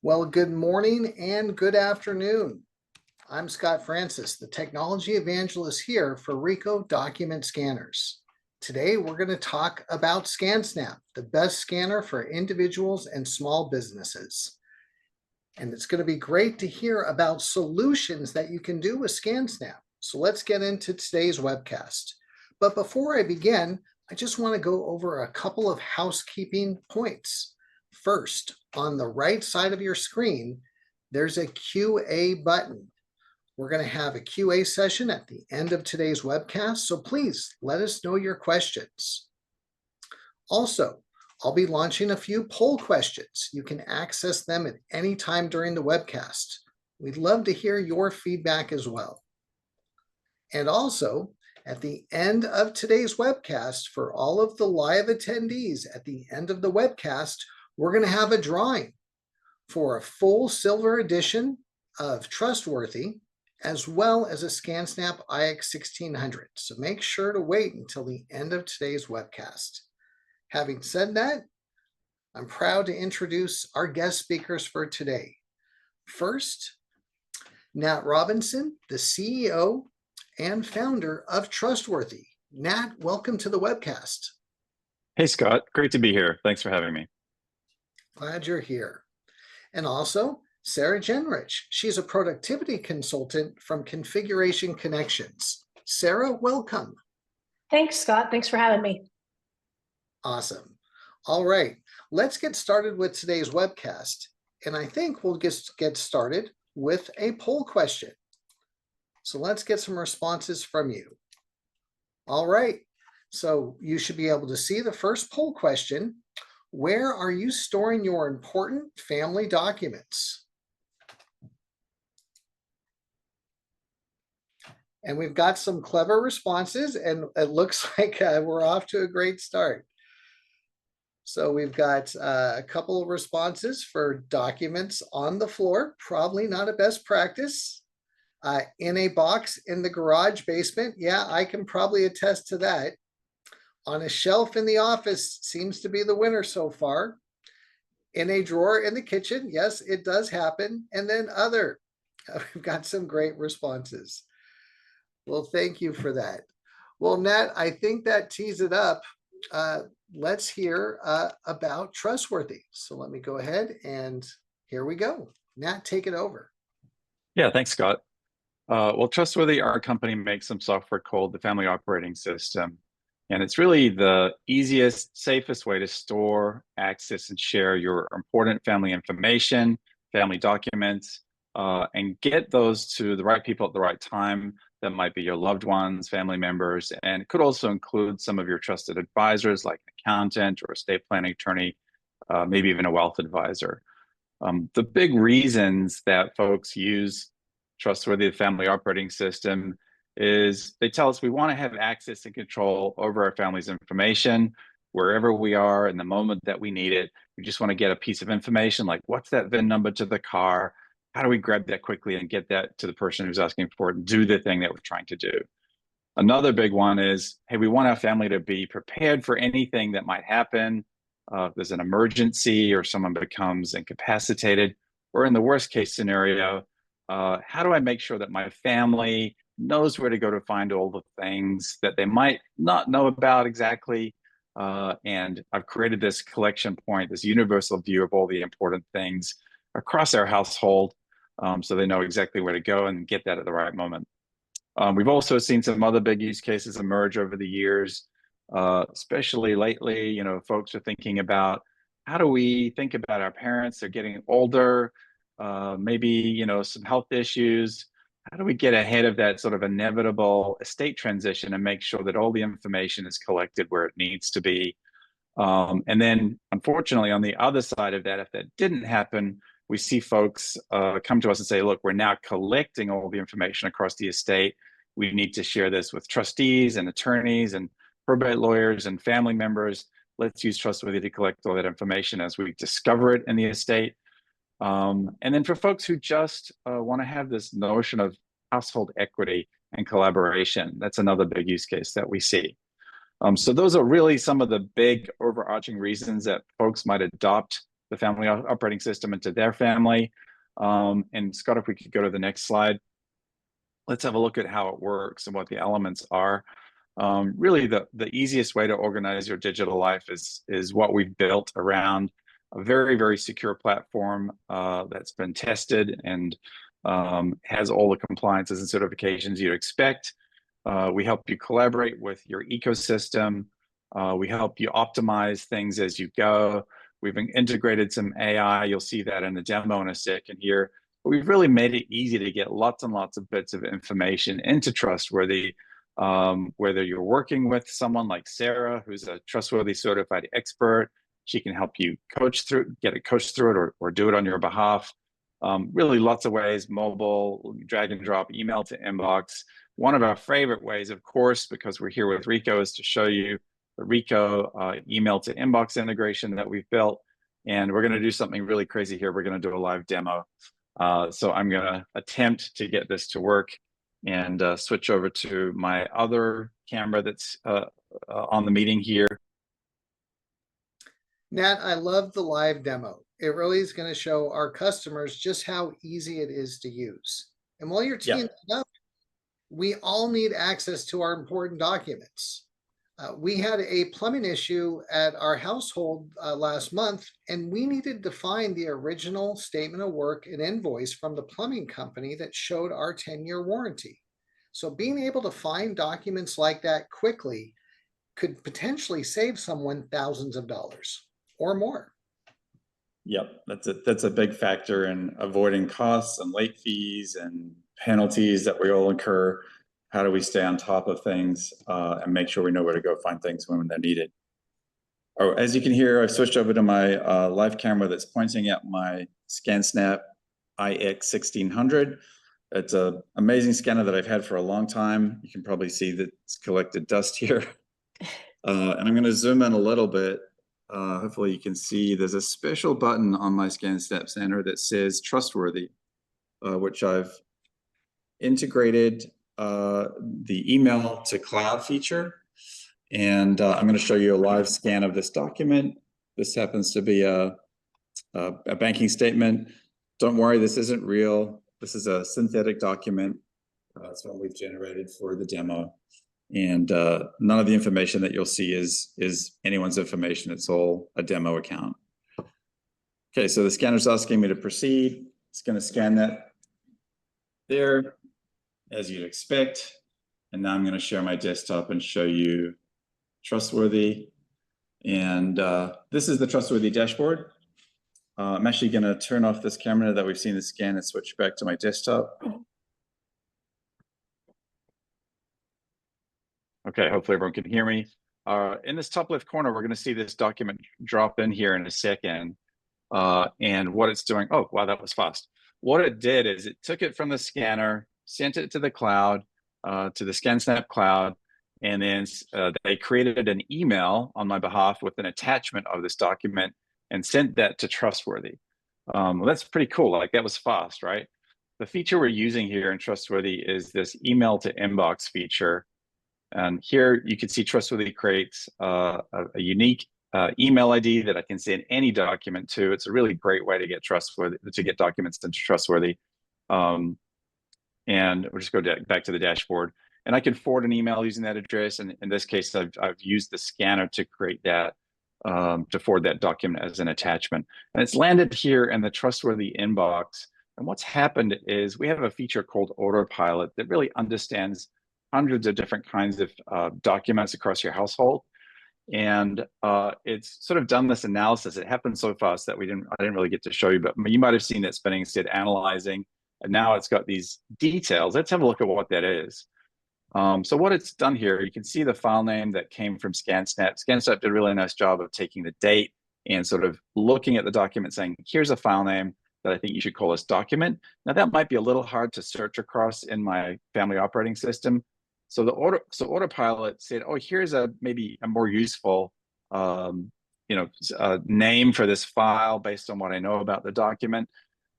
Well, good morning and good afternoon. I'm Scott Francis, the technology evangelist here for Ricoh Document Scanners. Today, we're going to talk about ScanSnap, the best scanner for individuals and small businesses. And it's going to be great to hear about solutions that you can do with ScanSnap. So let's get into today's webcast. But before I begin, I just want to go over a couple of housekeeping points. First, on the right side of your screen, there's a QA button. We're going to have a QA session at the end of today's webcast, so please let us know your questions. Also, I'll be launching a few poll questions. You can access them at any time during the webcast. We'd love to hear your feedback as well. And also, at the end of today's webcast, for all of the live attendees at the end of the webcast, we're going to have a drawing for a full silver edition of Trustworthy, as well as a ScanSnap IX 1600. So make sure to wait until the end of today's webcast. Having said that, I'm proud to introduce our guest speakers for today. First, Nat Robinson, the CEO and founder of Trustworthy. Nat, welcome to the webcast. Hey, Scott. Great to be here. Thanks for having me. Glad you're here. And also, Sarah Jenrich. She's a productivity consultant from Configuration Connections. Sarah, welcome. Thanks, Scott. Thanks for having me. Awesome. All right, let's get started with today's webcast. And I think we'll just get started with a poll question. So let's get some responses from you. All right, so you should be able to see the first poll question. Where are you storing your important family documents? And we've got some clever responses, and it looks like we're off to a great start. So we've got a couple of responses for documents on the floor, probably not a best practice. In a box in the garage basement, yeah, I can probably attest to that. On a shelf in the office seems to be the winner so far. In a drawer in the kitchen, yes, it does happen. And then other, we've got some great responses. Well, thank you for that. Well, Nat, I think that tees it up. Let's hear about Trustworthy. So let me go ahead and here we go. Nat, take it over. Yeah, thanks, Scott. Well, Trustworthy, our company makes some software called the Family Operating System. And it's really the easiest, safest way to store, access, and share your important family information, family documents, and get those to the right people at the right time. That might be your loved ones, family members, and it could also include some of your trusted advisors like an accountant or estate planning attorney, maybe even a wealth advisor. The big reasons that folks use Trustworthy, the Family Operating System, is they tell us we want to have access and control over our family's information wherever we are in the moment that we need it. We just want to get a piece of information like what's that VIN number to the car? How do we grab that quickly and get that to the person who's asking for it and do the thing that we're trying to do? Another big one is, hey, we want our family to be prepared for anything that might happen. If there's an emergency or someone becomes incapacitated, or in the worst case scenario, how do I make sure that my family knows where to go to find all the things that they might not know about exactly. And I've created this collection point, this universal view of all the important things across our household, so they know exactly where to go and get that at the right moment. We've also seen some other big use cases emerge over the years, especially lately. You know, folks are thinking about how do we think about our parents? They're getting older, maybe, you know, some health issues. How do we get ahead of that sort of inevitable estate transition and make sure that all the information is collected where it needs to be? And then, unfortunately, on the other side of that, if that didn't happen, we see folks come to us and say, look, we're now collecting all the information across the estate. We need to share this with trustees and attorneys and probate lawyers and family members. Let's use Trustworthy to collect all that information as we discover it in the estate. And then for folks who just want to have this notion of household equity and collaboration, that's another big use case that we see. So those are really some of the big overarching reasons that folks might adopt the family operating system into their family. And Scott, if we could go to the next slide, let's have a look at how it works and what the elements are. Really, the easiest way to organize your digital life is what we've built around a very, very secure platform that's been tested and has all the compliances and certifications you'd expect. We help you collaborate with your ecosystem. We help you optimize things as you go. We've integrated some AI. You'll see that in the demo in a second here. But we've really made it easy to get lots and lots of bits of information into Trustworthy, whether you're working with someone like Sarah, who's a Trustworthy certified expert. She can help you get it coached through it, or do it on your behalf. Really lots of ways: mobile, drag and drop, email to inbox. One of our favorite ways, of course, because we're here with Rico, is to show you the Rico email to inbox integration that we've built. And we're going to do something really crazy here. We're going to do a live demo. So I'm going to attempt to get this to work and switch over to my other camera that's on the meeting here. Nat, I love the live demo. It really is going to show our customers just how easy it is to use. And while you're teeing that up, we all need access to our important documents. We had a plumbing issue at our household last month, and we needed to find the original statement of work and invoice from the plumbing company that showed our 10-year warranty. So being able to find documents like that quickly could potentially save someone thousands of dollars or more. Yep, that's a big factor in avoiding costs and late fees and penalties that we all incur. How do we stay on top of things and make sure we know where to go find things when they're needed? Oh, as you can hear, I've switched over to my live camera that's pointing at my ScanSnap IX1600. It's an amazing scanner that I've had for a long time. You can probably see that it's collected dust here. And I'm going to zoom in a little bit. Hopefully you can see there's a special button on my ScanSnap scanner that says Trustworthy, which I've integrated the email to cloud feature. And I'm going to show you a live scan of this document. This happens to be a banking statement. Don't worry, this isn't real. This is a synthetic document. That's what we've generated for the demo. And none of the information that you'll see is anyone's information. It's all a demo account. Okay, so the scanner's asking me to proceed. It's going to scan that there, as you'd expect. And now I'm going to share my desktop and show you Trustworthy. And this is the Trustworthy dashboard. I'm actually going to turn off this camera that we've seen the scan and switch back to my desktop. Okay, hopefully everyone can hear me. In this top left corner, we're going to see this document drop in here in a second. And what it's doing, oh, wow, that was fast. What it did is it took it from the scanner, sent it to the cloud, to the ScanSnap cloud, and then they created an email on my behalf with an attachment of this document and sent that to Trustworthy. Well, that's pretty cool. Like, that was fast, right? The feature we're using here in Trustworthy is this email to inbox feature. And here you can see Trustworthy creates a unique email ID that I can send any document to. It's a really great way to get documents into Trustworthy. And we'll just go back to the dashboard. And I can forward an email using that address. And in this case, I've used the scanner to create that, to forward that document as an attachment. And it's landed here in the Trustworthy inbox. And what's happened is we have a feature called Autopilot that really understands hundreds of different kinds of documents across your household. And it's sort of done this analysis. It happened so fast that I didn't really get to show you, but you might have seen that spinning instead analyzing. And now it's got these details. Let's have a look at what that is. So what it's done here, you can see the file name that came from ScanSnap. ScanSnap did a really nice job of taking the date and sort of looking at the document saying, here's a file name that I think you should call this document. Now that might be a little hard to search across in my family operating system. So Autopilot said, oh, here's maybe a more useful name for this file based on what I know about the document.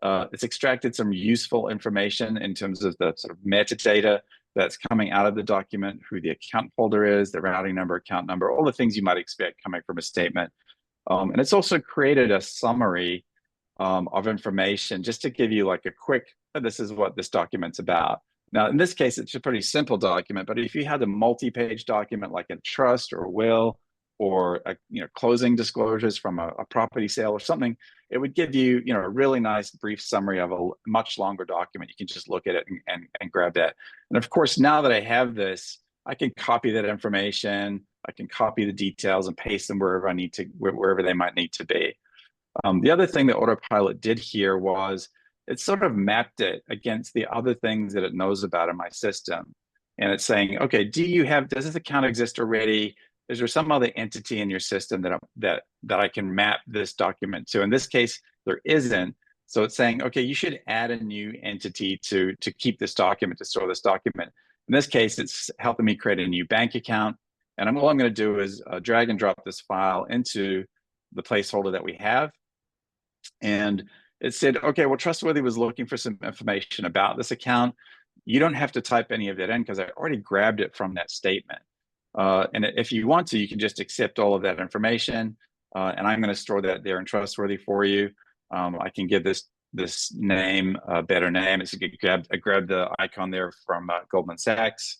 It's extracted some useful information in terms of the sort of metadata that's coming out of the document, who the account holder is, the routing number, account number, all the things you might expect coming from a statement. And it's also created a summary of information just to give you like a quick, this is what this document's about. Now, in this case, it's a pretty simple document, but if you had a multi-page document like a trust or a will or closing disclosures from a property sale or something, it would give you a really nice brief summary of a much longer document. You can just look at it and grab that. And of course, now that I have this, I can copy that information. I can copy the details and paste them wherever I need to, wherever they might need to be. The other thing that Autopilot did here was it sort of mapped it against the other things that it knows about in my system. And it's saying, okay, does this account exist already? Is there some other entity in your system that I can map this document to? In this case, there isn't. So it's saying, okay, you should add a new entity to keep this document, to store this document. In this case, it's helping me create a new bank account. And all I'm going to do is drag and drop this file into the placeholder that we have. And it said, okay, well, Trustworthy was looking for some information about this account. You don't have to type any of that in because I already grabbed it from that statement. And if you want to, you can just accept all of that information. And I'm going to store that there in Trustworthy for you. I can give this name a better name. It's I grabbed the icon there from Goldman Sachs.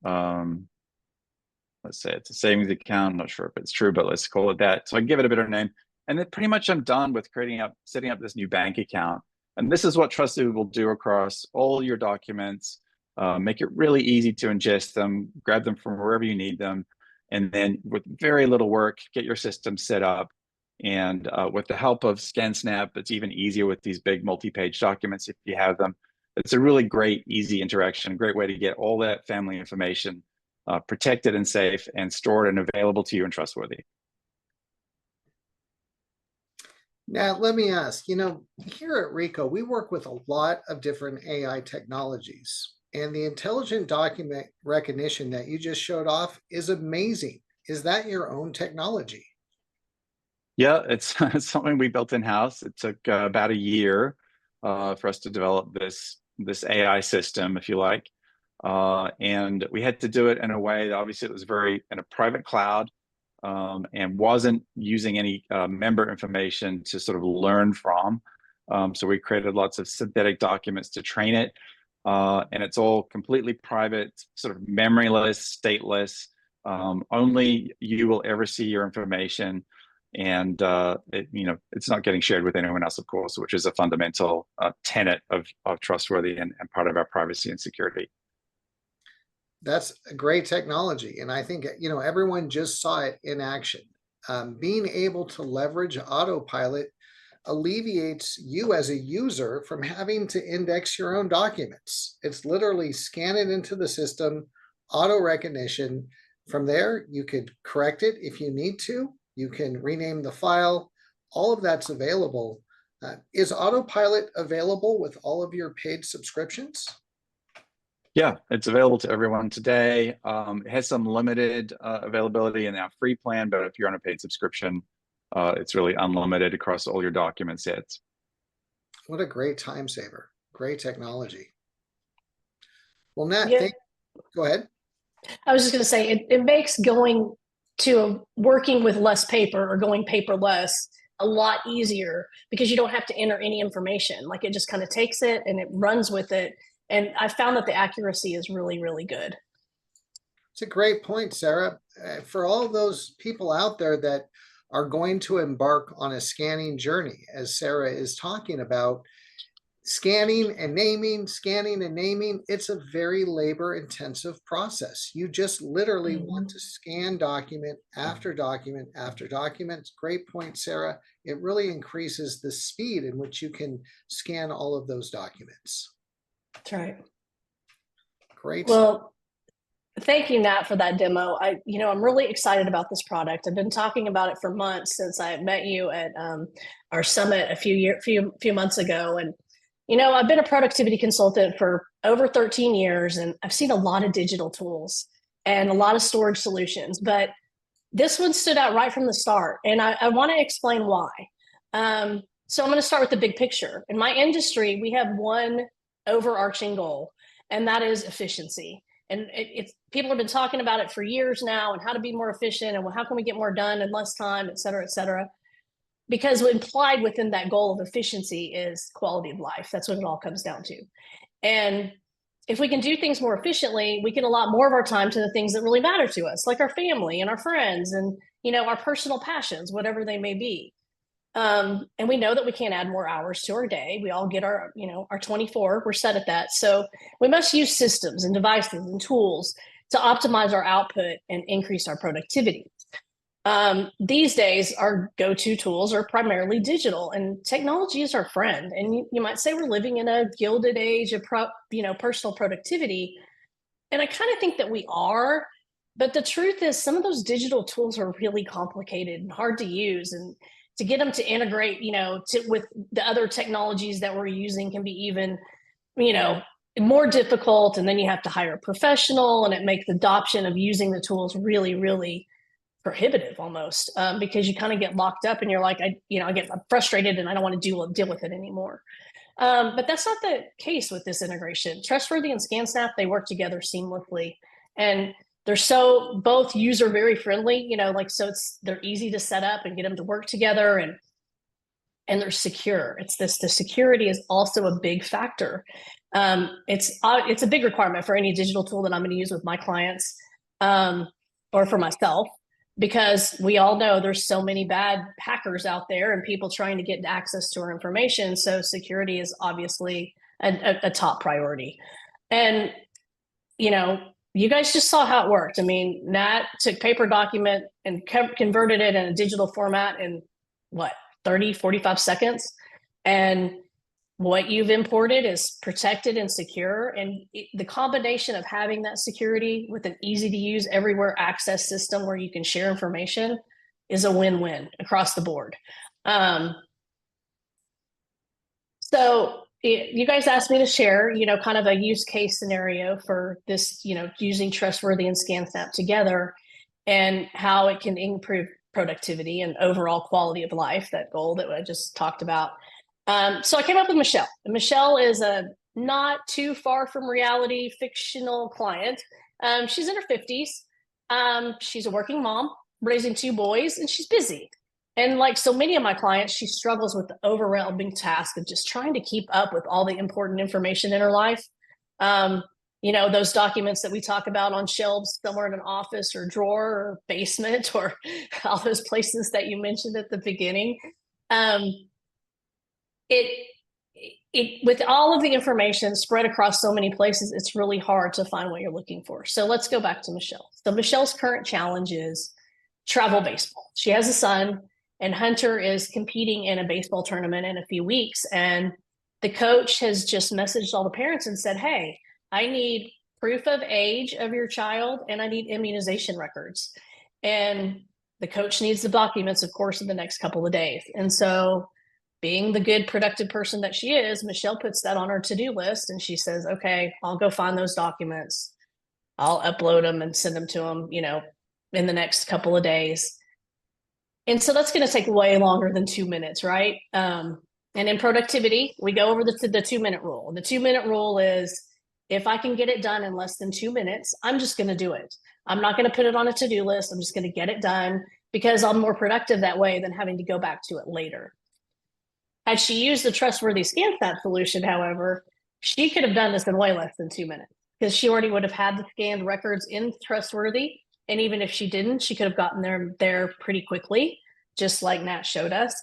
Let's say it's a savings account. I'm not sure if it's true, but let's call it that. So I can give it a better name. And then pretty much I'm done with setting up this new bank account. And this is what Trustworthy will do across all your documents. Make it really easy to ingest them, grab them from wherever you need them. And then with very little work, get your system set up. And with the help of ScanSnap, it's even easier with these big multi-page documents if you have them. It's a really great, easy interaction, great way to get all that family information protected and safe and stored and available to you in Trustworthy. Now, let me ask, here at RICO, we work with a lot of different AI technologies, and the intelligent document recognition that you just showed off is amazing. Is that your own technology? Yeah, it's something we built in-house. It took about a year for us to develop this AI system, if you like. And we had to do it in a way that obviously it was in a private cloud. And wasn't using any member information to sort of learn from. So we created lots of synthetic documents to train it. And it's all completely private, sort of memoryless, stateless. Only you will ever see your information. And it's not getting shared with anyone else, of course, which is a fundamental tenet of Trustworthy and part of our privacy and security. That's a great technology. And I think, everyone just saw it in action. Being able to leverage Autopilot alleviates you as a user from having to index your own documents. It's literally scan it into the system, auto recognition. From there, you could correct it if you need to. You can rename the file. All of that's available. Is Autopilot available with all of your paid subscriptions? Yeah, it's available to everyone today. It has some limited availability in our free plan, but if you're on a paid subscription, it's really unlimited across all your document sets. What a great time saver. Great technology. Well, Nat, Yeah. Go ahead. I was just going to say, it makes working with less paper or going paperless a lot easier because you don't have to enter any information. Like it just kind of takes it and it runs with it. And I found that the accuracy is really, really good. It's a great point, Sarah. For all those people out there that are going to embark on a scanning journey, as Sarah is talking about, scanning and naming, it's a very labor-intensive process. You just literally want to scan document after document after document. It's a great point, Sarah. It really increases the speed in which you can scan all of those documents. That's right. Great. Well, thank you, Nat, for that demo. I'm really excited about this product. I've been talking about it for months since I met you at our summit a few months ago. And, I've been a productivity consultant for over 13 years, and I've seen a lot of digital tools and a lot of storage solutions, but this one stood out right from the start. And I want to explain why. So I'm going to start with the big picture. In my industry, we have one overarching goal, and that is efficiency. it's people have been talking about it for years now, and how to be more efficient, and how can we get more done in less time, et cetera, et cetera. Because implied within that goal of efficiency is quality of life. That's what it all comes down to. And if we can do things more efficiently, we can allot more of our time to the things that really matter to us, like our family and our friends and, our personal passions, whatever they may be. And we know that we can't add more hours to our day. We all get our 24, we're set at that. So we must use systems and devices and tools to optimize our output and increase our productivity. These days, our go-to tools are primarily digital, and technology is our friend. And you might say we're living in a gilded age of personal productivity. And I kind of think that we are, but the truth is some of those digital tools are really complicated and hard to use, and to get them to integrate, with the other technologies that we're using can be even, more difficult. And then you have to hire a professional, and it makes adoption of using the tools really, really prohibitive almost, because you kind of get locked up and you're like, I get frustrated and I don't want to deal with it anymore. But that's not the case with this integration. Trustworthy and ScanSnap, they work together seamlessly, and they're so both user very friendly, so they're easy to set up and get them to work together, and they're secure. The security is also a big factor. It's a big requirement for any digital tool that I'm going to use with my clients, or for myself, because we all know there's so many bad hackers out there and people trying to get access to our information. So security is obviously a top priority. And, you guys just saw how it worked. I mean, Nat took paper document and converted it in a digital format in 30, 45 seconds. And what you've imported is protected and secure. And the combination of having that security with an easy to use everywhere access system where you can share information is a win-win across the board. So you guys asked me to share, kind of a use case scenario for this, using Trustworthy and ScanSnap together, and how it can improve productivity and overall quality of life, that goal that I just talked about. So I came up with Michelle. And Michelle is a not too far from reality fictional client. She's in her 50s. She's a working mom, raising 2 boys, and she's busy. And like so many of my clients, she struggles with the overwhelming task of just trying to keep up with all the important information in her life. Those documents that we talk about on shelves somewhere in an office or drawer or basement, or all those places that you mentioned at the beginning. With all of the information spread across so many places, it's really hard to find what you're looking for. So let's go back to Michelle. So Michelle's current challenge is travel baseball. She has a son, and Hunter is competing in a baseball tournament in a few weeks. And the coach has just messaged all the parents and said, hey, I need proof of age of your child, and I need immunization records. And the coach needs the documents, of course, in the next couple of days. And so, being the good, productive person that she is, Michelle puts that on her to-do list, and she says, okay, I'll go find those documents. I'll upload them and send them to them, in the next couple of days. And so that's going to take way longer than 2 minutes, right? And in productivity, we go over the 2-minute rule. The 2-minute rule is, if I can get it done in less than 2 minutes, I'm just going to do it. I'm not going to put it on a to-do list. I'm just going to get it done, because I'm more productive that way than having to go back to it later. Had she used the Trustworthy ScanSnap solution, however, she could have done this in way less than 2 minutes, because she already would have had the scanned records in Trustworthy. And even if she didn't, she could have gotten there pretty quickly, just like Nat showed us.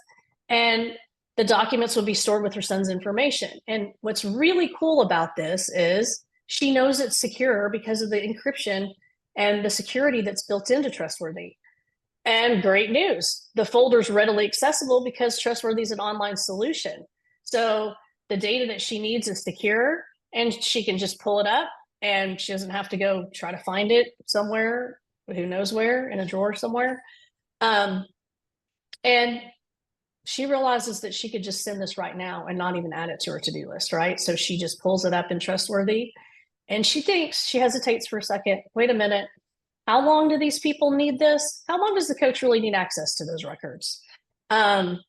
And the documents would be stored with her son's information. And what's really cool about this is she knows it's secure because of the encryption and the security that's built into Trustworthy. And great news, the folder's readily accessible because Trustworthy is an online solution. So the data that she needs is secure, and she can just pull it up, and she doesn't have to go try to find it somewhere, who knows where, in a drawer somewhere. And she realizes that she could just send this right now and not even add it to her to-do list, right? So she just pulls it up in Trustworthy, and she hesitates for a second. Wait a minute. How long do these people need this? How long does the coach really need access to those records? And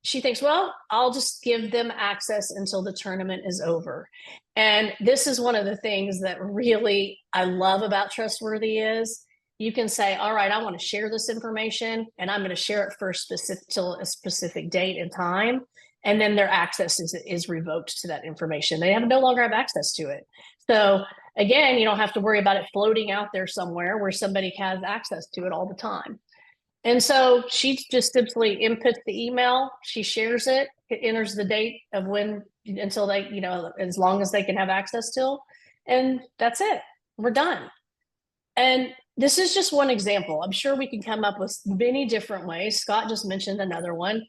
she thinks, well, I'll just give them access until the tournament is over. And this is one of the things that really I love about Trustworthy is you can say, all right, I want to share this information and I'm going to share it for till a specific date and time. And then their access is revoked to that information. They no longer have access to it. So again, you don't have to worry about it floating out there somewhere where somebody has access to it all the time. And so she just simply inputs the email, she shares it, it enters the date of when until they, as long as they can have access till, and that's it. We're done. And this is just one example. I'm sure we can come up with many different ways. Scott just mentioned another one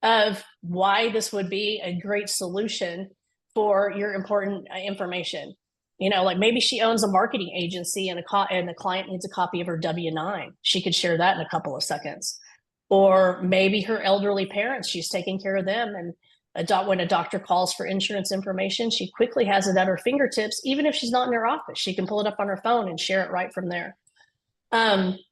of why this would be a great solution for your important information. Like maybe she owns a marketing agency and the client needs a copy of her W-9. She could share that in a couple of seconds. Or maybe her elderly parents, she's taking care of them. And when a doctor calls for insurance information, she quickly has it at her fingertips. Even if she's not in her office, she can pull it up on her phone and share it right from there.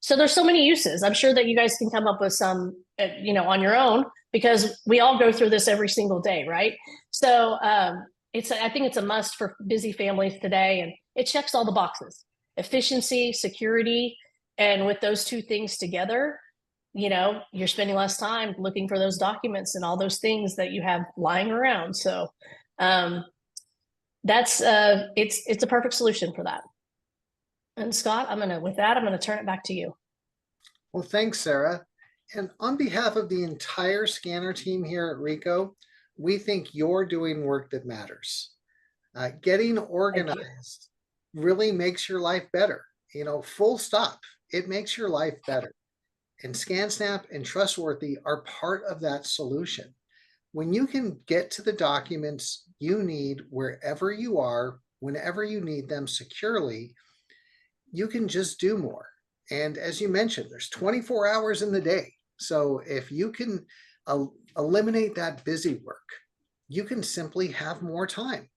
So there's so many uses. I'm sure that you guys can come up with some, on your own, because we all go through this every single day, right? So, I think it's a must for busy families today, and it checks all the boxes: efficiency, security, and with those two things together, you're spending less time looking for those documents and all those things that you have lying around. So that's it's a perfect solution for that. And Scott, with that, I'm gonna turn it back to you. Well, thanks, Sarah. And on behalf of the entire scanner team here at Ricoh, we think you're doing work that matters. Getting organized really makes your life better. Full stop. It makes your life better. And ScanSnap and Trustworthy are part of that solution. When you can get to the documents you need wherever you are, whenever you need them securely, you can just do more. And as you mentioned, there's 24 hours in the day. So if you can eliminate that busy work, you can simply have more time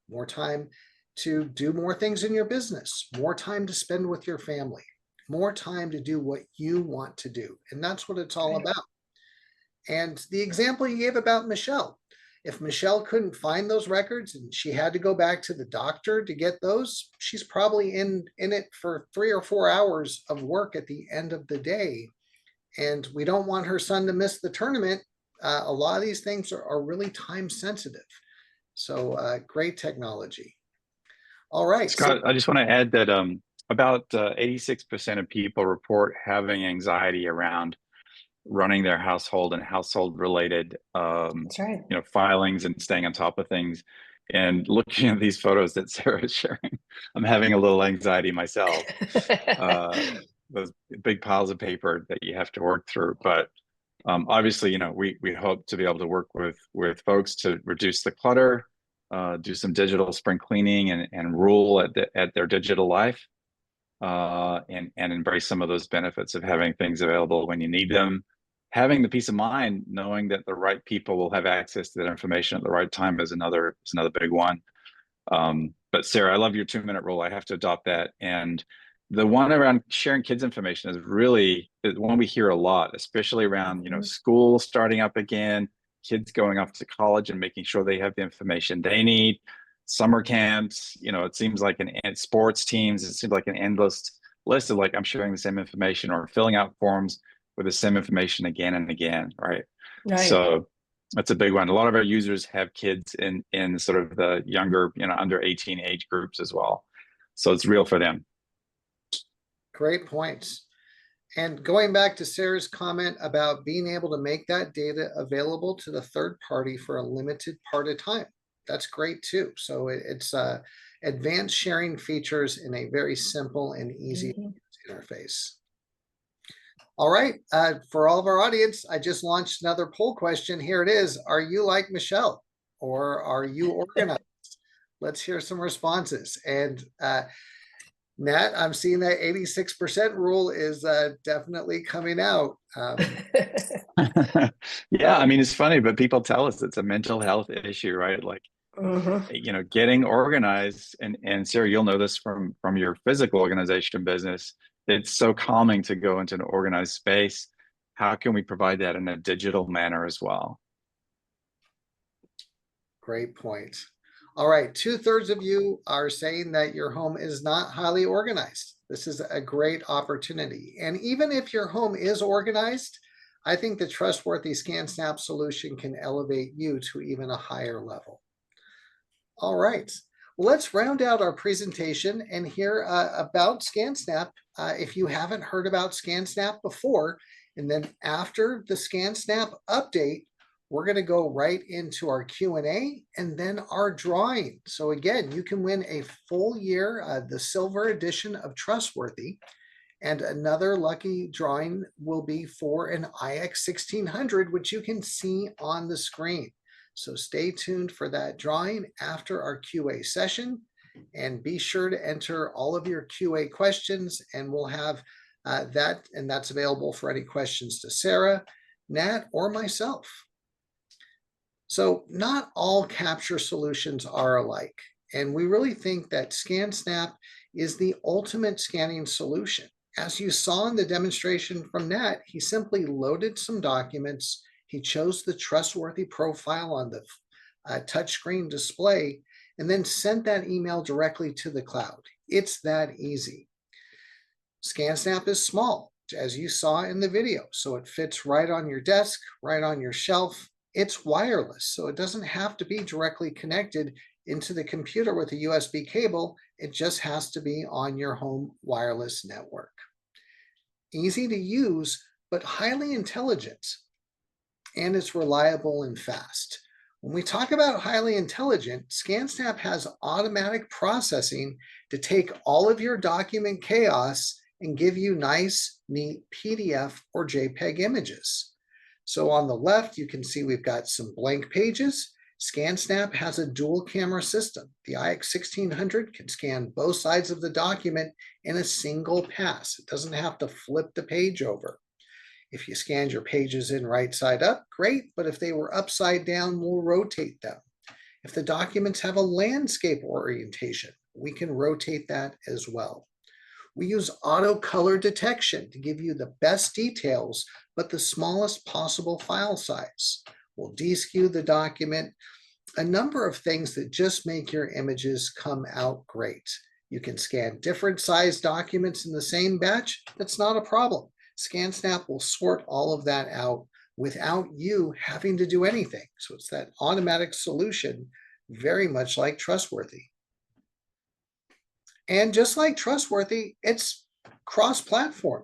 to do more things in your business, more time to spend with your family, more time to do what you want to do. And that's what it's all about. And the example you gave about Michelle, if Michelle couldn't find those records and she had to go back to the doctor to get those, she's probably in it for 3 or 4 hours of work at the end of the day. And we don't want her son to miss the tournament. A lot of these things are really time sensitive. So great technology. All right. Scott, I just want to add that about 86% of people report having anxiety around running their household and household related That's right. filings and staying on top of things. And looking at these photos that Sarah is sharing, I'm having a little anxiety myself. Those big piles of paper that you have to work through. But obviously, we hope to be able to work with folks to reduce the clutter, do some digital spring cleaning and rule at their digital life, and embrace some of those benefits of having things available when you need them. Having the peace of mind, knowing that the right people will have access to that information at the right time is another big one. But Sarah, I love your 2-minute rule. I have to adopt that. And the one around sharing kids' information is really one we hear a lot, especially around school starting up again, kids going off to college and making sure they have the information they need. Summer camps, it seems like sports teams, it seems like an endless list of I'm sharing the same information or filling out forms with the same information again and again, right? So that's a big one. A lot of our users have kids in sort of the younger, under 18 age groups as well. So it's real for them. Great points. And going back to Sarah's comment about being able to make that data available to the third party for a limited part of time, that's great too. So it's advanced sharing features in a very simple and easy interface. All right, for all of our audience, I just launched another poll question. Here it is. Are you like Michelle or are you organized? Let's hear some responses. And Nat, I'm seeing that 86% rule is definitely coming out. Yeah, it's funny, but people tell us it's a mental health issue, right? Getting organized, and Sarah, you'll know this from your physical organization business. It's so calming to go into an organized space. How can we provide that in a digital manner as well? Great point. All right, 2/3 of you are saying that your home is not highly organized. This is a great opportunity. And even if your home is organized, I think the Trustworthy ScanSnap solution can elevate you to even a higher level. All right, well, let's round out our presentation and hear about ScanSnap. If you haven't heard about ScanSnap before, and then after the ScanSnap update, we're going to go right into our Q&A and then our drawing. So again, you can win a full year, the silver edition of Trustworthy, and another lucky drawing will be for an iX 1600, which you can see on the screen. So stay tuned for that drawing after our QA session, and be sure to enter all of your QA questions, and we'll have that's available for any questions to Sarah, Nat, or myself. So not all capture solutions are alike, and we really think that ScanSnap is the ultimate scanning solution. As you saw in the demonstration from Nat, he simply loaded some documents, he chose the Trustworthy profile on the touchscreen display, and then sent that email directly to the cloud. It's that easy. ScanSnap is small, as you saw in the video, so it fits right on your desk, right on your shelf. It's wireless, so it doesn't have to be directly connected into the computer with a USB cable. It just has to be on your home wireless network. Easy to use, but highly intelligent, and it's reliable and fast. When we talk about highly intelligent, ScanSnap has automatic processing to take all of your document chaos and give you nice, neat PDF or JPEG images. So on the left, you can see we've got some blank pages. ScanSnap has a dual camera system. The iX 1600 can scan both sides of the document in a single pass. It doesn't have to flip the page over. If you scanned your pages in right side up, great, but if they were upside down, we'll rotate them. If the documents have a landscape orientation, we can rotate that as well. We use auto color detection to give you the best details, but the smallest possible file size. We'll deskew the document, a number of things that just make your images come out great. You can scan different size documents in the same batch. That's not a problem. ScanSnap will sort all of that out without you having to do anything. So it's that automatic solution, very much like Trustworthy. And just like Trustworthy, it's cross-platform.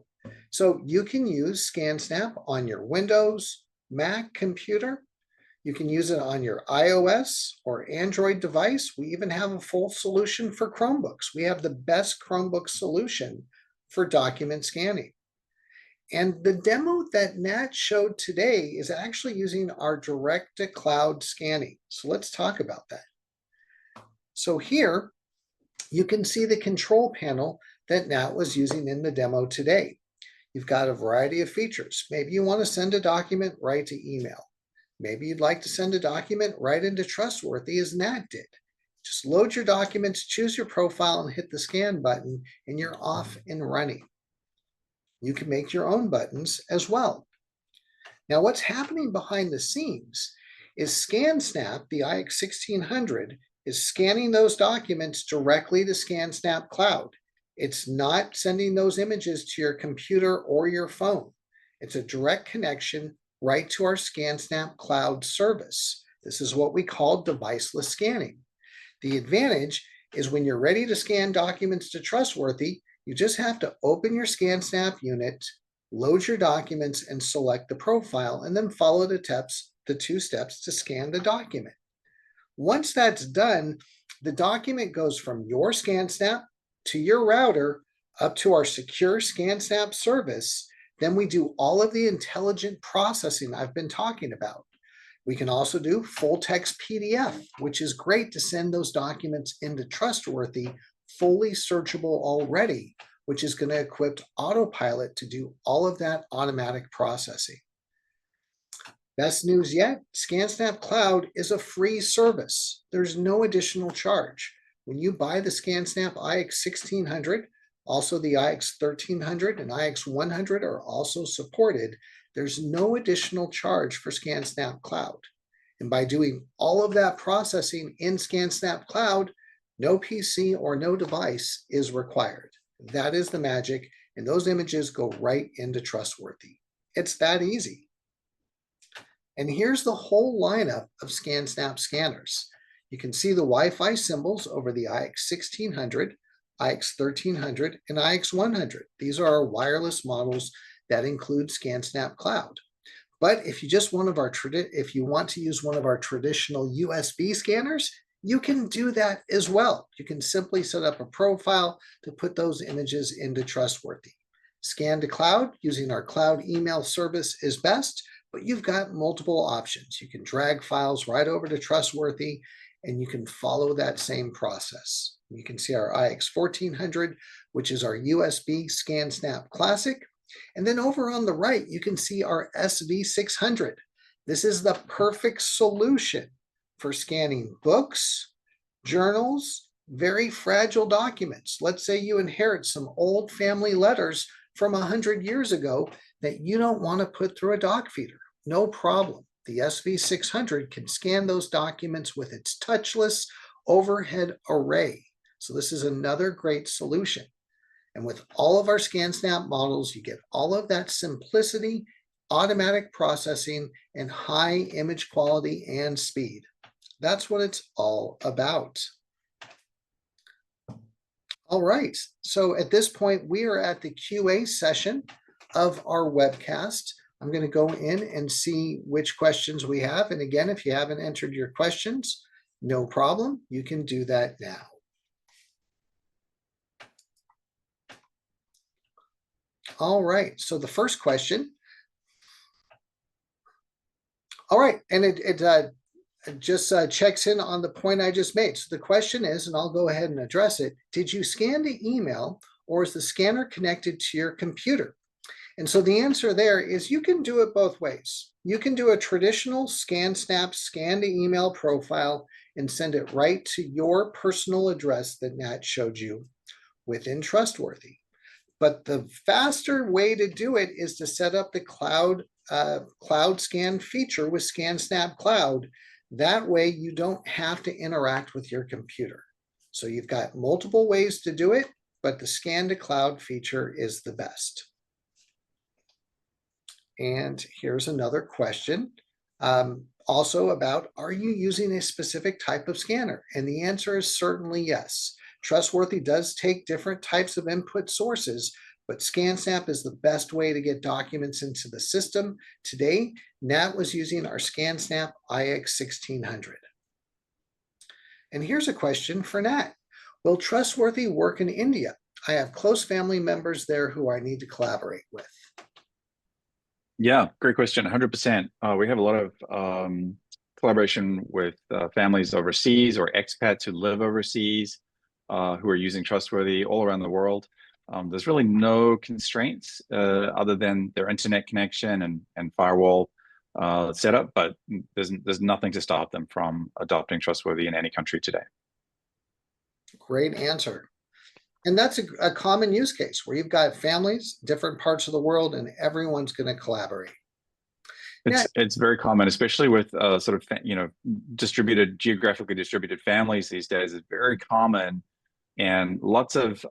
So you can use ScanSnap on your Windows, Mac computer. You can use it on your iOS or Android device. We even have a full solution for Chromebooks. We have the best Chromebook solution for document scanning. And the demo that Nat showed today is actually using our direct-to-cloud scanning. So let's talk about that. So here, you can see the control panel that Nat was using in the demo today. You've got a variety of features. Maybe you want to send a document right to email. Maybe you'd like to send a document right into Trustworthy as Nat did. Just load your documents, choose your profile, and hit the scan button, and you're off and running. You can make your own buttons as well. Now, what's happening behind the scenes is ScanSnap, the iX 1600, is scanning those documents directly to ScanSnap Cloud. It's not sending those images to your computer or your phone. It's a direct connection right to our ScanSnap Cloud service. This is what we call deviceless scanning. The advantage is when you're ready to scan documents to Trustworthy, you just have to open your ScanSnap unit, load your documents, and select the profile, and then follow the 2 steps to scan the document. Once that's done, the document goes from your ScanSnap to your router up to our secure ScanSnap service. Then we do all of the intelligent processing I've been talking about. We can also do full text PDF, which is great to send those documents into Trustworthy, fully searchable already, which is going to equip Autopilot to do all of that automatic processing. Best news yet, ScanSnap Cloud is a free service. There's no additional charge. When you buy the ScanSnap iX 1600, also the iX 1300 and iX 100 are also supported. There's no additional charge for ScanSnap Cloud. And by doing all of that processing in ScanSnap Cloud, no PC or no device is required. That is the magic, and those images go right into Trustworthy. It's that easy. And here's the whole lineup of ScanSnap scanners. You can see the Wi-Fi symbols over the IX1600, IX1300, and IX100. These are our wireless models that include ScanSnap Cloud. But if you just if you want to use one of our traditional USB scanners, you can do that as well. You can simply set up a profile to put those images into Trustworthy. Scan to cloud using our cloud email service is best, but you've got multiple options. You can drag files right over to Trustworthy, and you can follow that same process. You can see our IX1400, which is our USB ScanSnap Classic. And then over on the right, you can see our SV600. This is the perfect solution for scanning books, journals, very fragile documents. Let's say you inherit some old family letters from 100 years ago that you don't want to put through a doc feeder. No problem. The SV600 can scan those documents with its touchless overhead array. So this is another great solution. And with all of our ScanSnap models, you get all of that simplicity, automatic processing, and high image quality and speed. That's what it's all about. All right, so at this point, we are at the QA session of our webcast. I'm going to go in and see which questions we have. And again, if you haven't entered your questions, no problem. You can do that now. All right, so the first question. All right, and it just checks in on the point I just made. So the question is, and I'll go ahead and address it, did you scan to email or is the scanner connected to your computer? And so the answer there is you can do it both ways. You can do a traditional ScanSnap scan to email profile and send it right to your personal address that Nat showed you within Trustworthy. But the faster way to do it is to set up the cloud scan feature with ScanSnap Cloud. That way you don't have to interact with your computer. So you've got multiple ways to do it, but the scan to cloud feature is the best. And here's another question also about, are you using a specific type of scanner? And the answer is certainly yes. Trustworthy does take different types of input sources, but ScanSnap is the best way to get documents into the system. Today, Nat was using our ScanSnap IX1600. And here's a question for Nat. Will Trustworthy work in India? I have close family members there who I need to collaborate with. Yeah, great question. 100%. We have a lot of collaboration with families overseas or expats who live overseas who are using Trustworthy all around the world. There's really no constraints other than their internet connection and firewall setup, but there's nothing to stop them from adopting Trustworthy in any country today. Great answer. And that's a common use case where you've got families, different parts of the world, and everyone's going to collaborate. It's very common, especially with sort of, geographically distributed families these days. It's very common. And lots of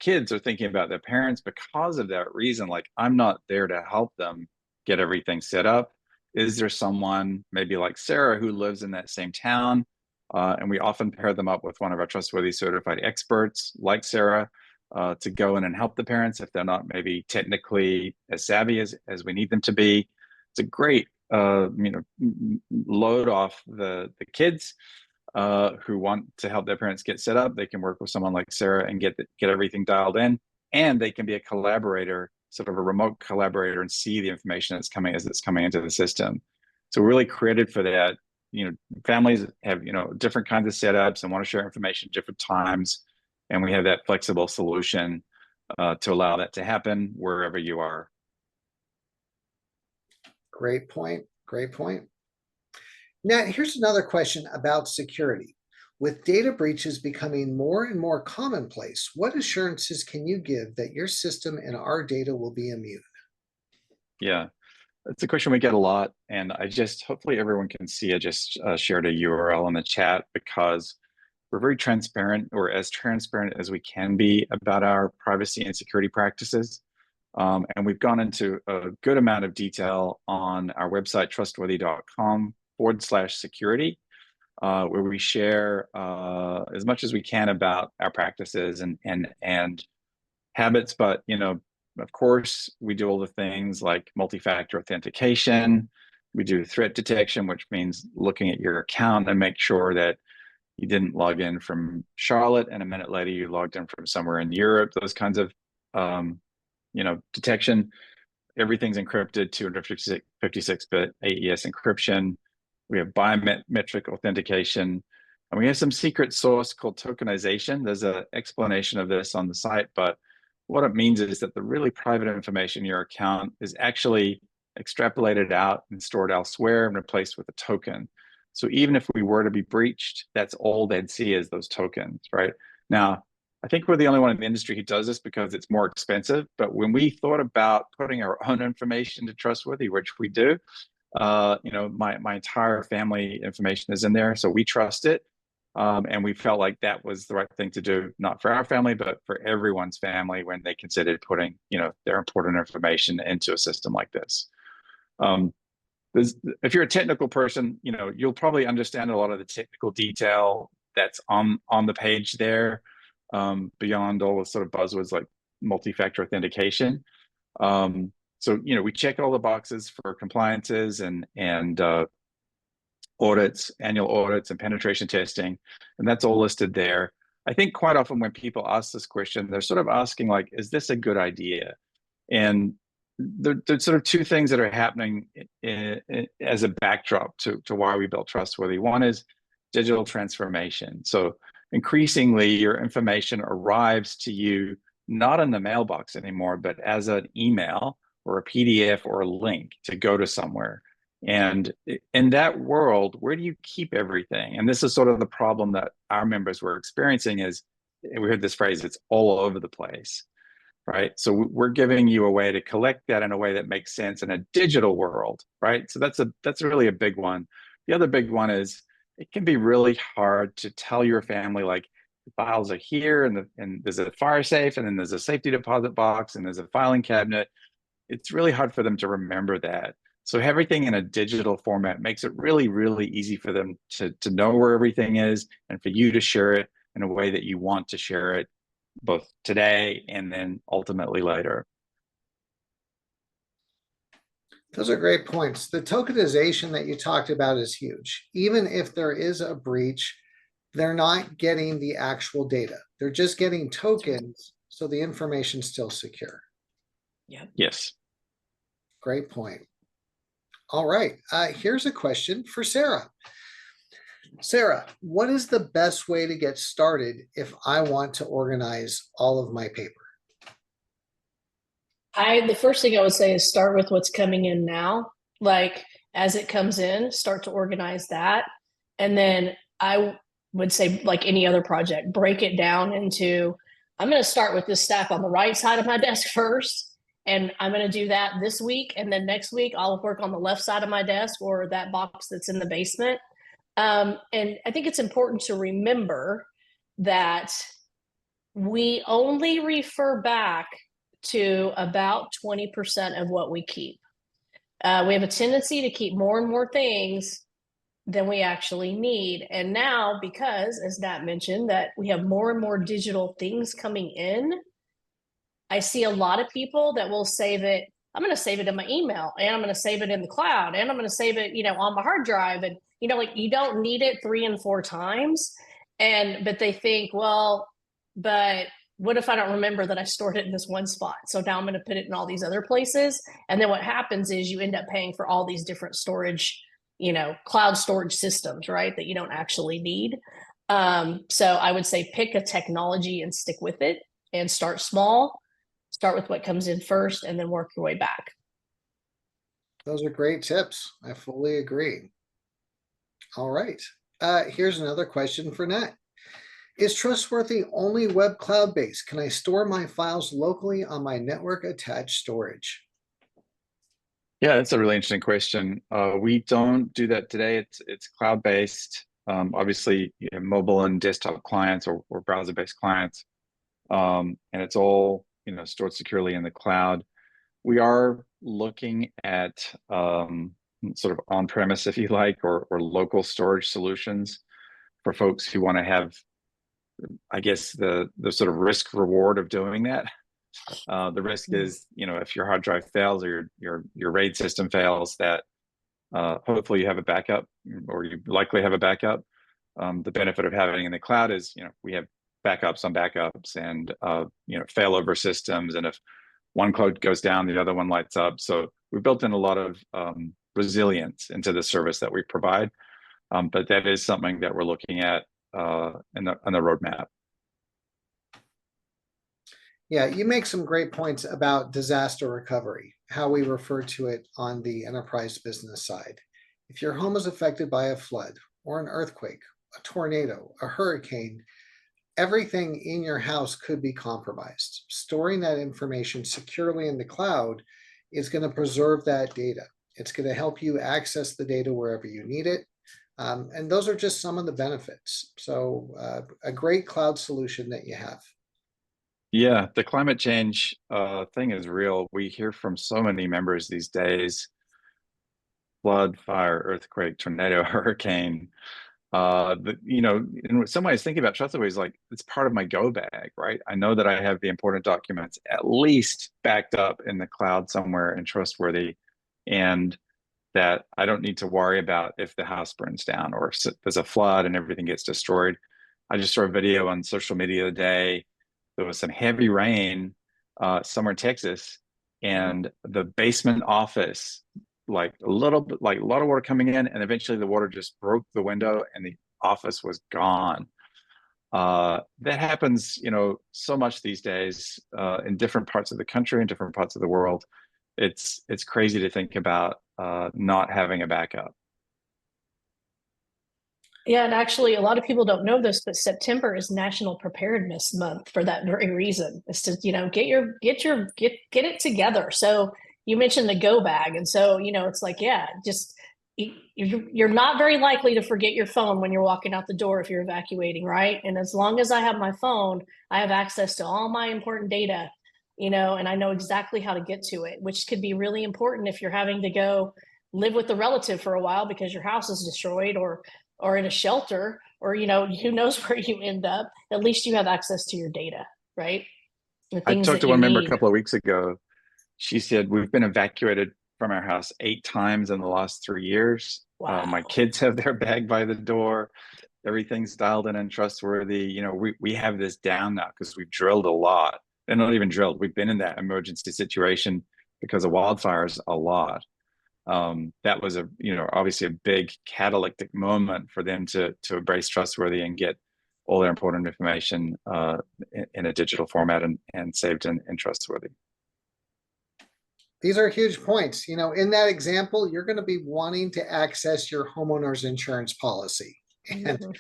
kids are thinking about their parents because of that reason. Like, I'm not there to help them get everything set up. Is there someone maybe like Sarah who lives in that same town? And we often pair them up with one of our Trustworthy certified experts like Sarah to go in and help the parents if they're not maybe technically as savvy as we need them to be. It's a great load off the kids who want to help their parents get set up. They can work with someone like Sarah and get everything dialed in, and they can be a collaborator, sort of a remote collaborator, and see the information that's coming as it's coming into the system. So we're really created for that. Families have different kinds of setups and want to share information at different times, and we have that flexible solution to allow that to happen wherever you are. Great point. Great point. Now, here's another question about security. With data breaches becoming more and more commonplace, what assurances can you give that your system and our data will be immune? Yeah, It's a question we get a lot, and hopefully everyone can see. I just shared a URL in the chat because we're very transparent, or as transparent as we can be, about our privacy and security practices. And we've gone into a good amount of detail on our website, trustworthy.com/security, where we share as much as we can about our practices and habits. But, of course, we do all the things like multi-factor authentication. We do threat detection, which means looking at your account and make sure that you didn't log in from Charlotte and a minute later you logged in from somewhere in Europe. Those kinds of, detection. Everything's encrypted, 256-bit AES encryption. We have biometric authentication, and we have some secret sauce called tokenization. There's an explanation of this on the site, but what it means is that the really private information in your account is actually extrapolated out and stored elsewhere and replaced with a token. So even if we were to be breached, that's all they'd see is those tokens, right? Now, I think we're the only one in the industry who does this because it's more expensive. But when we thought about putting our own information to Trustworthy, which we do, my entire family information is in there, so we trust it. And we felt like that was the right thing to do, not for our family, but for everyone's family when they considered putting, their important information into a system like this. If you're a technical person, you'll probably understand a lot of the technical detail that's on the page there, beyond all the sort of buzzwords like multi-factor authentication. So, we check all the boxes for compliances and audits, annual audits and penetration testing, and that's all listed there. I think quite often when people ask this question, they're sort of asking like, is this a good idea? And there's sort of two things that are happening as a backdrop to why we built Trustworthy. One is digital transformation. So increasingly your information arrives to you not in the mailbox anymore, but as an email or a PDF or a link to go to somewhere. And in that world, where do you keep everything? And this is sort of the problem that our members were experiencing is, we heard this phrase, it's all over the place, right? So we're giving you a way to collect that in a way that makes sense in a digital world, right? So that's really a big one. The other big one is it can be really hard to tell your family, like, the files are here and there's a fire safe and then there's a safety deposit box and there's a filing cabinet. It's really hard for them to remember that. So everything in a digital format makes it really, really easy for them to know where everything is and for you to share it in a way that you want to share it, both today and then ultimately later. Those are great points. The tokenization that you talked about is huge. Even if there is a breach, they're not getting the actual data. They're just getting tokens, so the information's still secure. Yeah. Yes. Great point. All right, here's a question for Sarah. Sarah, what is the best way to get started if I want to organize all of my paper? The first thing I would say is start with what's coming in now. Like, as it comes in, start to organize that. And then I would say, like any other project, break it down into, I'm going to start with this stack on the right side of my desk first. And I'm going to do that this week. And then next week, I'll work on the left side of my desk or that box that's in the basement. And I think it's important to remember that we only refer back to about 20% of what we keep. We have a tendency to keep more and more things than we actually need. And now, because, as Nat mentioned, that we have more and more digital things coming in, I see a lot of people that will save it. I'm going to save it in my email, and I'm going to save it in the cloud, and I'm going to save it, on my hard drive. And, like, you don't need it 3 and 4 times. But they think, well, but what if I don't remember that I stored it in this one spot? So now I'm going to put it in all these other places. And then what happens is you end up paying for all these different storage, cloud storage systems, right, that you don't actually need. So I would say pick a technology and stick with it and start small. Start with what comes in first and then work your way back. Those are great tips. I fully agree. All right. Here's another question for Nat. Is Trustworthy only web cloud-based? Can I store my files locally on my network attached storage? Yeah, that's a really interesting question. We don't do that today. It's cloud-based. Obviously, you have mobile and desktop clients or browser-based clients, and it's all stored securely in the cloud. We are looking at sort of on-premise, if you like, or local storage solutions for folks who want to have, I guess, the sort of risk reward of doing that. The risk is, if your hard drive fails or your RAID system fails, that hopefully you have a backup, or you likely have a backup. The benefit of having it in the cloud is, we have backups on backups and failover systems, and if one cloud goes down, the other one lights up. So we built in a lot of resilience into the service that we provide, but that is something that we're looking at on the roadmap. Yeah, you make some great points about disaster recovery, how we refer to it on the enterprise business side. If your home is affected by a flood or an earthquake, a tornado, a hurricane, everything in your house could be compromised. Storing that information securely in the cloud is going to preserve that data. It's going to help you access the data wherever you need it. And those are just some of the benefits. So a great cloud solution that you have. Yeah, the climate change thing is real. We hear from so many members these days: flood, fire, earthquake, tornado, hurricane. In some ways, thinking about Trustworthy is like, it's part of my go bag, right? I know that I have the important documents at least backed up in the cloud somewhere in Trustworthy, and that I don't need to worry about if the house burns down or if there's a flood and everything gets destroyed. I just saw a video on social media today. There was some heavy rain somewhere in Texas, and the basement office, like a lot of water coming in, and eventually the water just broke the window and the office was gone. That happens, so much these days in different parts of the country and different parts of the world. It's crazy to think about not having a backup. Yeah, and actually, a lot of people don't know this, but September is National Preparedness Month for that very reason. Is to get it together. So you mentioned the go bag, and so it's like, yeah, just you're not very likely to forget your phone when you're walking out the door if you're evacuating, right? And as long as I have my phone, I have access to all my important data, and I know exactly how to get to it, which could be really important if you're having to go live with a relative for a while because your house is destroyed, or in a shelter, or who knows where you end up. At least you have access to your data, right? The I things talked to that you one member a need. couple of weeks ago. She said, we've been evacuated from our house 8 times in the last 3 years. Wow. My kids have their bag by the door. Everything's dialed in and trustworthy. We have this down now because we've drilled a lot. And not even drilled. We've been in that emergency situation because of wildfires a lot. That was obviously a big catalytic moment for them to embrace Trustworthy and get all their important information in a digital format and saved in Trustworthy. These are huge points. In that example, you're going to be wanting to access your homeowner's insurance policy. And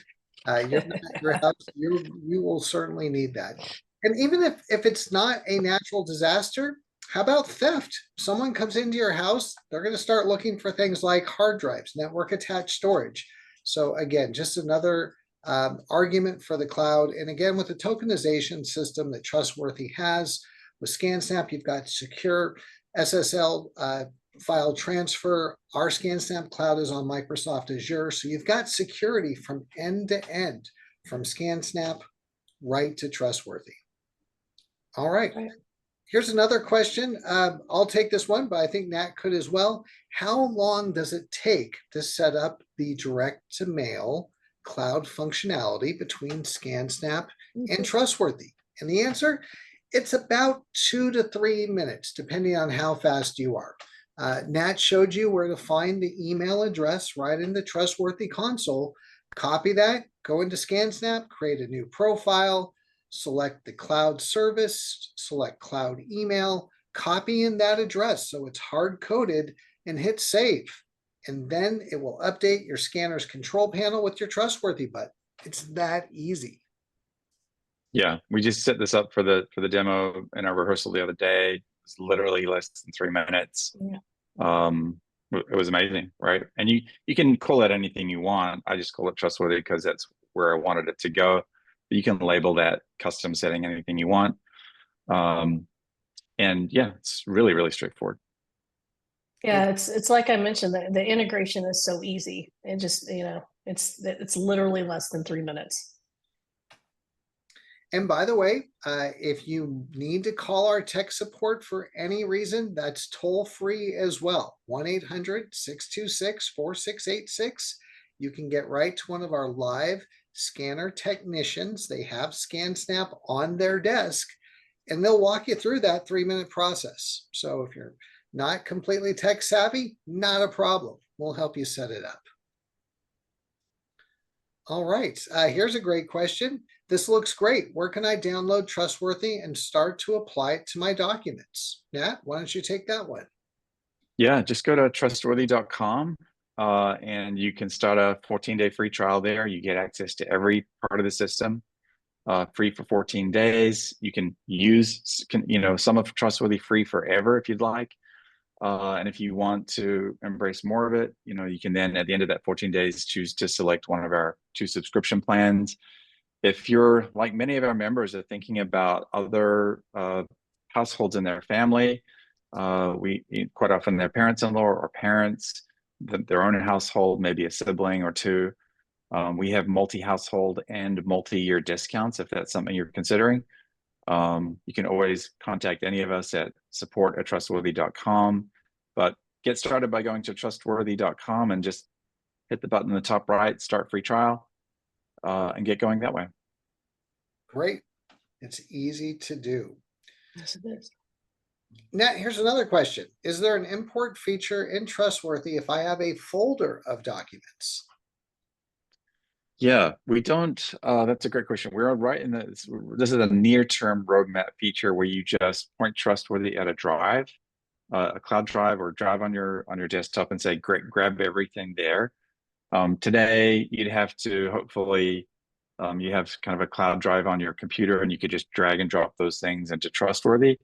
your house, you will certainly need that. And even if it's not a natural disaster, how about theft? Someone comes into your house, they're going to start looking for things like hard drives, network attached storage. So again, just another argument for the cloud. And again, with the tokenization system that Trustworthy has, with ScanSnap, you've got secure SSL file transfer. Our ScanSnap cloud is on Microsoft Azure. So you've got security from end to end, from ScanSnap right to Trustworthy. All right. Here's another question. I'll take this one, but I think Nat could as well. How long does it take to set up the direct to mail cloud functionality between ScanSnap and Trustworthy? And the answer, it's about 2 to 3 minutes, depending on how fast you are. Nat showed you where to find the email address right in the Trustworthy console. Copy that, go into ScanSnap, create a new profile, select the cloud service, select cloud email, copy in that address so it's hard-coded, and hit save. And then it will update your scanner's control panel with your Trustworthy button. It's that easy. Yeah, we just set this up for the demo in our rehearsal the other day. It's literally less than 3 minutes. Yeah. It was amazing, right? And you can call it anything you want. I just call it trustworthy because that's where I wanted it to go. But you can label that custom setting anything you want. And yeah, it's really, really straightforward. Yeah, it's like I mentioned, the integration is so easy. It just, it's literally less than 3 minutes. And by the way, if you need to call our tech support for any reason, that's toll free as well. 1-800-626-4686. You can get right to one of our live scanner technicians. They have ScanSnap on their desk, and they'll walk you through that 3-minute process. So if you're not completely tech savvy, not a problem. We'll help you set it up. All right, here's a great question. This looks great. Where can I download Trustworthy and start to apply it to my documents? Nat, why don't you take that one? Yeah, just go to trustworthy.com and you can start a 14-day free trial there. You get access to every part of the system, free for 14 days. You can use, some of Trustworthy free forever if you'd like. And if you want to embrace more of it, you can then at the end of that 14 days, choose to select one of our 2 subscription plans. If you're like many of our members are thinking about other households in their family, we quite often their parents-in-law or parents, their own household, maybe a sibling or 2. We have multi-household and multi-year discounts if that's something you're considering. You can always contact any of us at support@trustworthy.com, but get started by going to trustworthy.com and just hit the button in the top right, start free trial, and get going that way. Great. It's easy to do. Yes, it is. Now, here's another question. Is there an import feature in Trustworthy if I have a folder of documents? Yeah, we don't. That's a great question. We're right in this is a near-term roadmap feature where you just point Trustworthy at a drive, a cloud drive or drive on your desktop and say, great, grab everything there. Today, you'd have to hopefully you have kind of a cloud drive on your computer and you could just drag and drop those things into Trustworthy.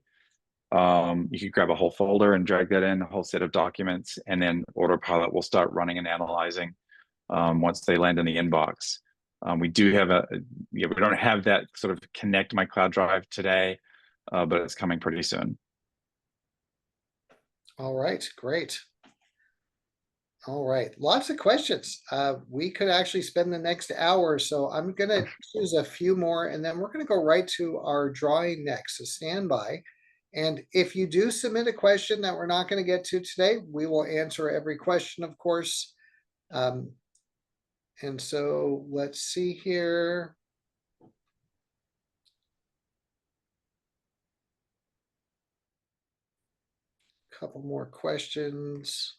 You could grab a whole folder and drag that in, a whole set of documents, and then Autopilot will start running and analyzing once they land in the inbox. We do have we don't have that sort of connect my cloud drive today, but it's coming pretty soon. All right, great. All right, lots of questions. We could actually spend the next hour, so I'm going to choose a few more, and then we're going to go right to our drawing next, so stand by. And if you do submit a question that we're not going to get to today, we will answer every question, of course. And so let's see here. Couple more questions.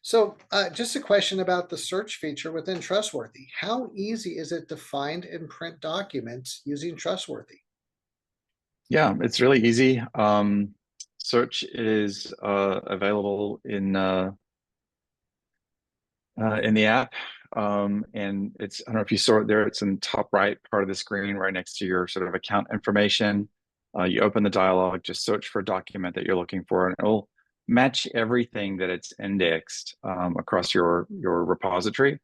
So just a question about the search feature within Trustworthy. How easy is it to find and print documents using Trustworthy? Yeah, it's really easy. Search is available in the app, and it's, I don't know if you saw it there, it's in the top right part of the screen right next to your sort of account information. You open the dialog, just search for a document that you're looking for, and it'll match everything that it's indexed across your repository.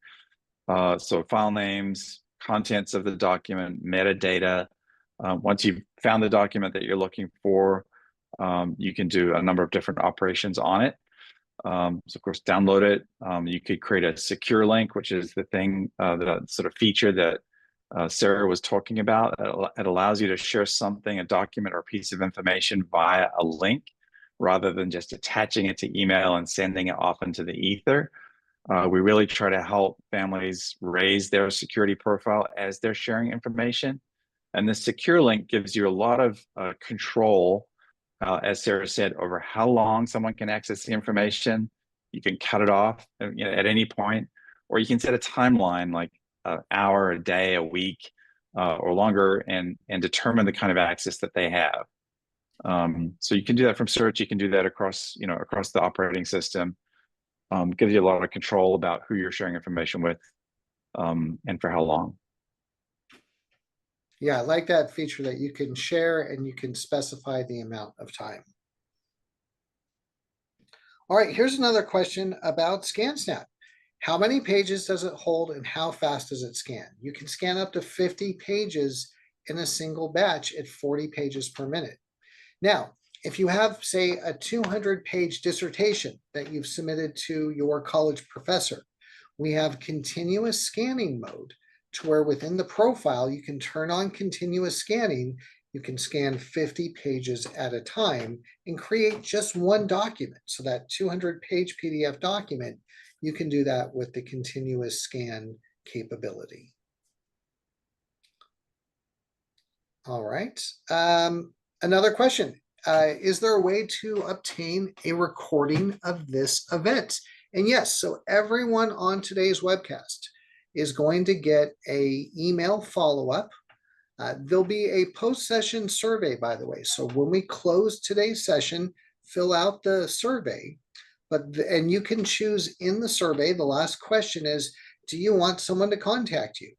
So file names, contents of the document, metadata. Once you've found the document that you're looking for, you can do a number of different operations on it. So of course, download it. You could create a secure link, which is the thing, the sort of feature that Sarah was talking about. It allows you to share something, a document or a piece of information via a link, rather than just attaching it to email and sending it off into the ether. We really try to help families raise their security profile as they're sharing information. And the secure link gives you a lot of control, as Sarah said, over how long someone can access the information. You can cut it off at any point, or you can set a timeline like an hour, a day, a week, or longer, and determine the kind of access that they have. So you can do that from search. You can do that across the operating system. Gives you a lot of control about who you're sharing information with, and for how long. Yeah, I like that feature that you can share and you can specify the amount of time. All right, here's another question about ScanSnap. How many pages does it hold and how fast does it scan? You can scan up to 50 pages in a single batch at 40 pages per minute. Now, if you have, say, a 200-page dissertation that you've submitted to your college professor, we have continuous scanning mode to where within the profile, you can turn on continuous scanning. You can scan 50 pages at a time and create just one document. So that 200-page PDF document, you can do that with the continuous scan capability. All right. Another question. Is there a way to obtain a recording of this event? And yes, so everyone on today's webcast is going to get an email follow-up. There'll be a post-session survey, by the way. So when we close today's session, fill out the survey. And you can choose in the survey, the last question is, do you want someone to contact you?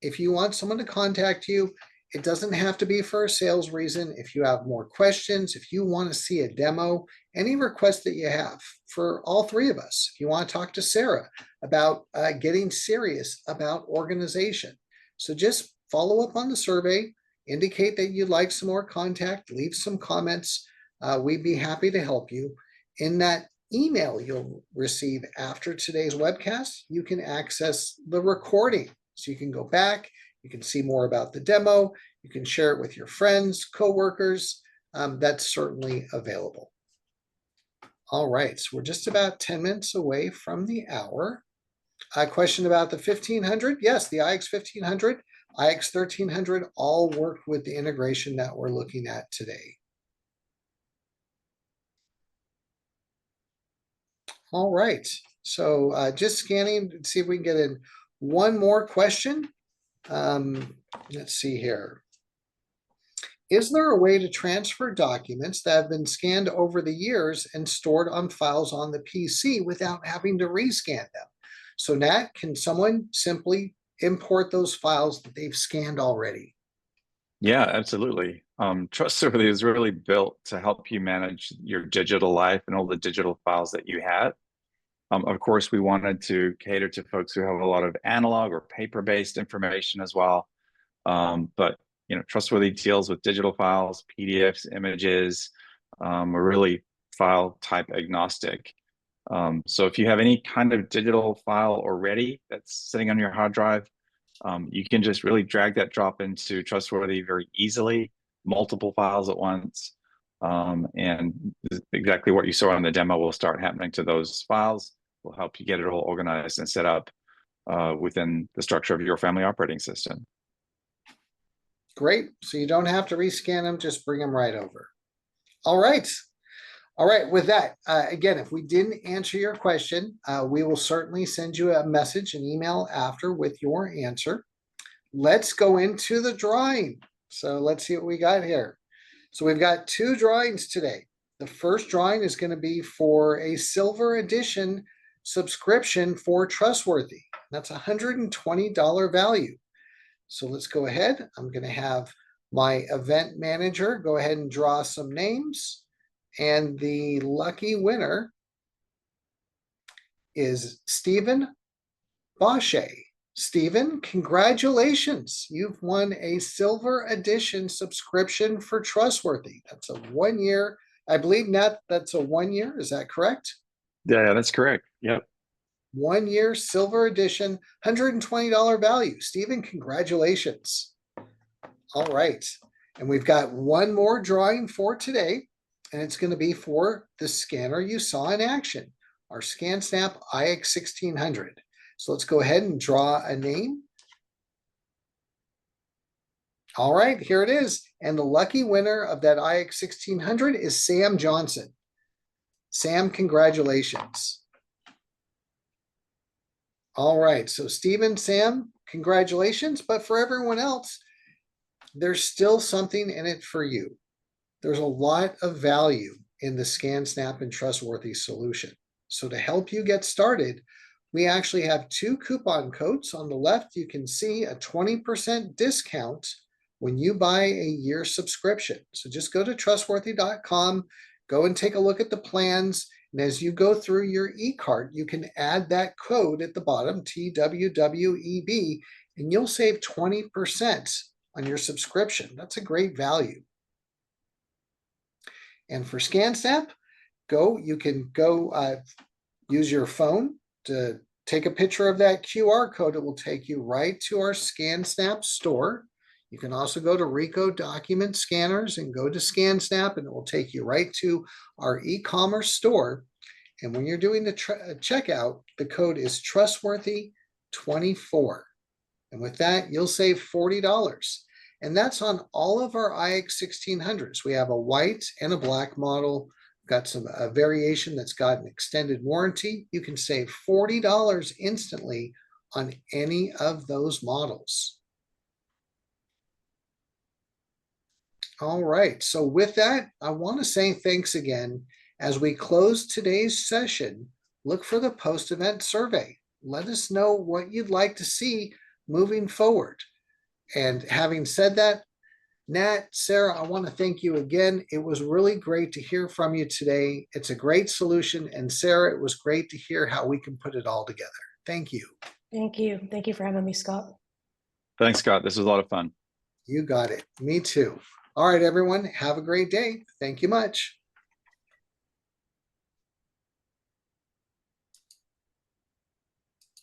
If you want someone to contact you, it doesn't have to be for a sales reason. If you have more questions, if you want to see a demo, any request that you have for all three of us, if you want to talk to Sarah about getting serious about organization. So just follow up on the survey, indicate that you'd like some more contact, leave some comments. We'd be happy to help you. In that email you'll receive after today's webcast, you can access the recording. So you can go back, you can see more about the demo, you can share it with your friends, coworkers. That's certainly available. All right, so we're just about 10 minutes away from the hour. A question about the 1500. Yes, the IX 1500, IX 1300 all work with the integration that we're looking at today. All right, so just scanning, see if we can get in one more question. Let's see here. Is there a way to transfer documents that have been scanned over the years and stored on files on the PC without having to rescan them? So Nat, can someone simply import those files that they've scanned already? Yeah, absolutely. Trustworthy is really built to help you manage your digital life and all the digital files that you have. Of course, we wanted to cater to folks who have a lot of analog or paper-based information as well. But Trustworthy deals with digital files, PDFs, images. We're really file type agnostic. So if you have any kind of digital file already that's sitting on your hard drive, you can just really drag that drop into Trustworthy very easily, multiple files at once. And exactly what you saw in the demo will start happening to those files. Will help you get it all organized and set up within the structure of your family operating system. Great. So you don't have to rescan them, just bring them right over. All right. All right. With that, again, if we didn't answer your question, we will certainly send you a message, an email after with your answer. Let's go into the drawing. So let's see what we got here. So we've got two drawings today. The first drawing is going to be for a silver edition subscription for Trustworthy. That's $120 value. So let's go ahead. I'm going to have my event manager go ahead and draw some names. And the lucky winner is Stephen Bauche. Stephen, congratulations. You've won a silver edition subscription for Trustworthy. That's a 1 year. I believe, Nat, that's a 1 year. Is that correct? Yeah, that's correct. Yep. 1 year silver edition, $120 value. Stephen, congratulations. All right. And we've got one more drawing for today, and it's going to be for the scanner you saw in action, our ScanSnap IX 1600. So let's go ahead and draw a name. All right, here it is. And the lucky winner of that IX 1600 is Sam Johnson. Sam, congratulations. All right, so Stephen, Sam, congratulations. But for everyone else, there's still something in it for you. There's a lot of value in the ScanSnap and Trustworthy solution. So to help you get started, we actually have two coupon codes. On the left, you can see a 20% discount when you buy a year subscription. So just go to trustworthy.com, go and take a look at the plans, And as you go through your e-cart, you can add that code at the bottom, TWWEB, and you'll save 20% on your subscription. That's a great value. And for ScanSnap, you can go use your phone to take a picture of that QR code. It will take you right to our ScanSnap store. You can also go to Ricoh Document Scanners and go to ScanSnap, and it will take you right to our e-commerce store. And when you're doing the checkout, the code is Trustworthy24. And with that, you'll save $40. And that's on all of our iX 1600s. We have a white and a black model. Got some variation that's got an extended warranty. You can save $40 instantly on any of those models. All right, so with that, I want to say thanks again. As we close today's session, look for the post-event survey. Let us know what you'd like to see moving forward. And having said that, Nat, Sarah, I want to thank you again. It was really great to hear from you today. It's a great solution. And Sarah, it was great to hear how we can put it all together. Thank you. Thank you. Thank you for having me, Scott. Thanks, Scott. This was a lot of fun. You got it. Me too. All right, everyone. Have a great day. Thank you much.